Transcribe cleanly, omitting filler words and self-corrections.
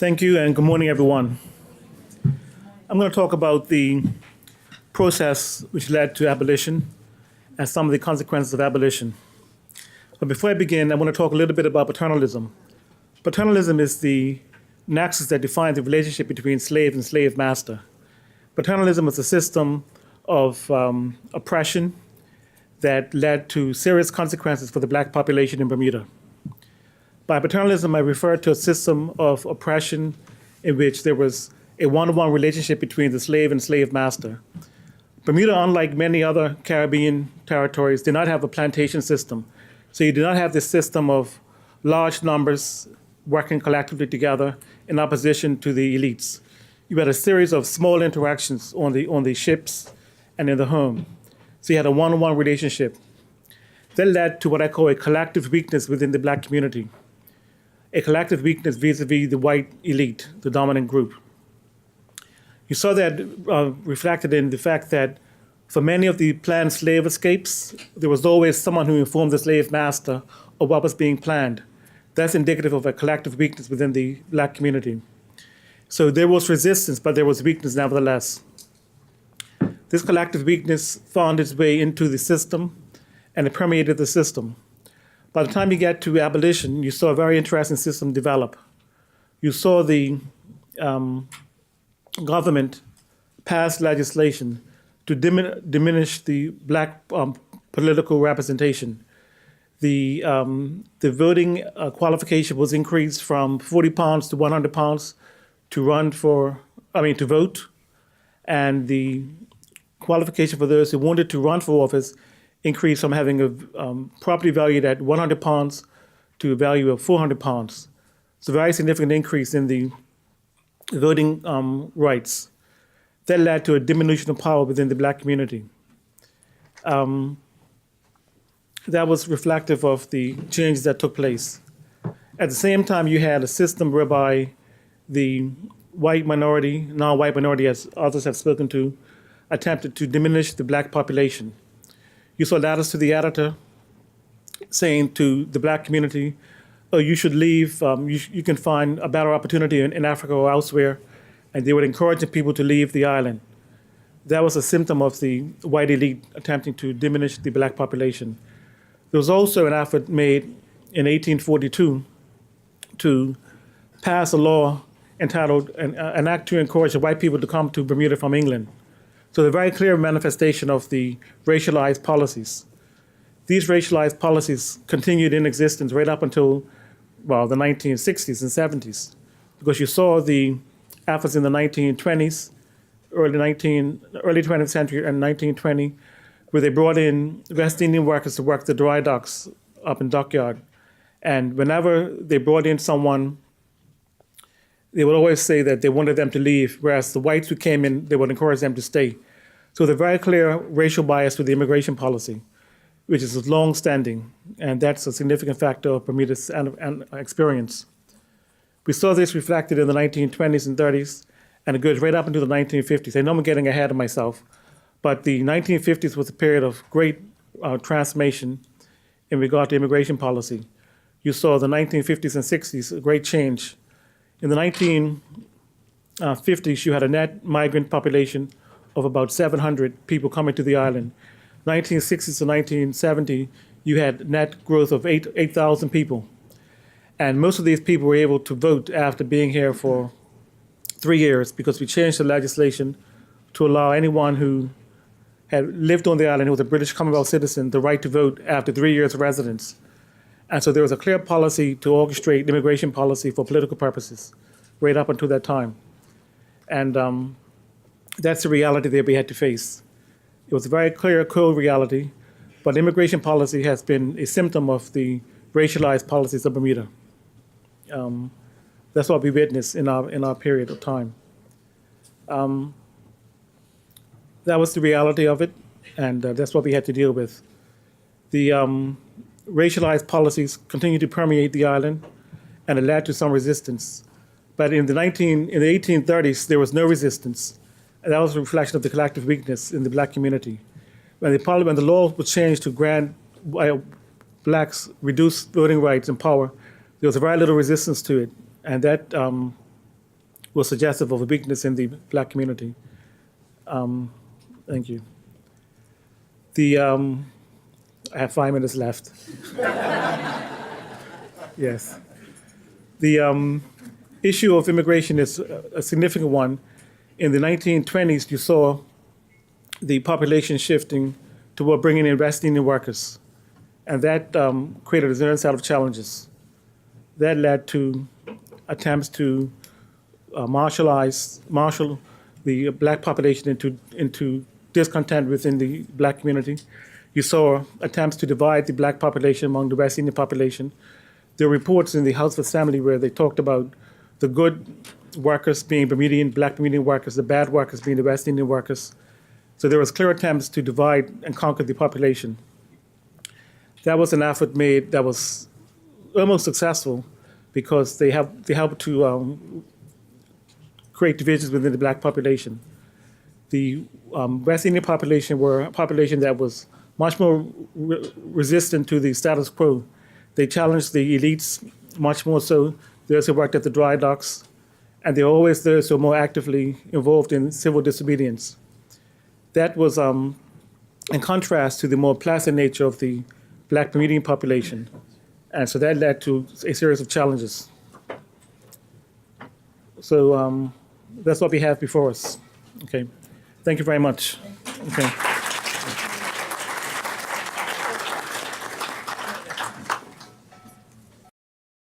Thank you, and good morning, everyone. I'm going to talk about the process which led to abolition and some of the consequences of abolition. But before I begin, I want to talk a little bit about paternalism. Paternalism is the nexus that defines the relationship between slave and slave master. Paternalism is a system of oppression that led to serious consequences for the black population in Bermuda. By paternalism, I refer to a system of oppression in which there was a one-to-one relationship between the slave and slave master. Bermuda, unlike many other Caribbean territories, did not have a plantation system. So you did not have this system of large numbers working collectively together in opposition to the elites. You had a series of small interactions on the ships and in the home. So you had a one-on-one relationship. That led to what I call a collective weakness within the black community. A collective weakness vis-a-vis the white elite, the dominant group. You saw that reflected in the fact that for many of the planned slave escapes, there was always someone who informed the slave master of what was being planned. That's indicative of a collective weakness within the black community. So there was resistance, but there was weakness nevertheless. This collective weakness found its way into the system, and it permeated the system. By the time you get to abolition, you saw a very interesting system develop. You saw the government pass legislation to diminish the black political representation. The voting qualification was increased from 40 pounds to 100 pounds to vote. And the qualification for those who wanted to run for office increased from having a property valued at 100 pounds to a value of 400 pounds. It's a very significant increase in the voting rights. That led to a diminution of power within the black community. That was reflective of the changes that took place. At the same time, you had a system whereby the white minority, non-white minority, as others have spoken to, attempted to diminish the black population. You saw letters to the editor saying to the black community, oh, you should leave, you can find a better opportunity in Africa or elsewhere, and they were encouraging people to leave the island. That was a symptom of the white elite attempting to diminish the black population. There was also an effort made in 1842 to pass a law entitled an act to encourage the white people to come to Bermuda from England. So the very clear manifestation of the racialized policies. These racialized policies continued in existence right up until, the 1960s and 70s, because you saw the efforts in the 1920s, early 20th century and 1920, where they brought in West Indian workers to work the dry docks up in Dockyard. And whenever they brought in someone, they would always say that they wanted them to leave, whereas the whites who came in, they would encourage them to stay. So the very clear racial bias with the immigration policy, which is long-standing, and that's a significant factor of Bermuda's experience. We saw this reflected in the 1920s and 30s, and it goes right up into the 1950s. I know I'm getting ahead of myself, but the 1950s was a period of great transformation in regard to immigration policy. You saw the 1950s and 60s, a great change. In the 1950s, you had a net migrant population of about 700 people coming to the island. 1960s to 1970, you had net growth of 8,000 people. And most of these people were able to vote after being here for 3 years because we changed the legislation to allow anyone who had lived on the island who was a British Commonwealth citizen the right to vote after 3 years of residence. And so there was a clear policy to orchestrate immigration policy for political purposes right up until that time. And that's the reality that we had to face. It was a very clear, cold reality, but immigration policy has been a symptom of the racialized policies of Bermuda. That's what we witnessed in our period of time. That was the reality of it, and that's what we had to deal with. The racialized policies continued to permeate the island, and it led to some resistance. But in the 1830s, there was no resistance, and that was a reflection of the collective weakness in the black community. When the law was changed to grant blacks reduced voting rights and power, there was very little resistance to it, and that was suggestive of a weakness in the black community. Thank you. I have 5 minutes left. Yes. The issue of immigration is a significant one. In the 1920s, you saw the population shifting toward bringing in West Indian workers, and that created a certain set of challenges. That led to attempts to marshal the black population into discontent within the black community. You saw attempts to divide the black population among the West Indian population. There were reports in the House of Assembly where they talked about the good workers being black Bermudian workers, the bad workers being the West Indian workers. So there was clear attempts to divide and conquer the population. That was an effort made that was almost successful because they helped to create divisions within the black population. The West Indian population were a population that was much more resistant to the status quo. They challenged the elites much more so, those who worked at the dry docks, and they were always those who were more actively involved in civil disobedience. That was in contrast to the more placid nature of the black Bermudian population. And so that led to a series of challenges. So that's what we have before us. Okay. Thank you very much. Okay.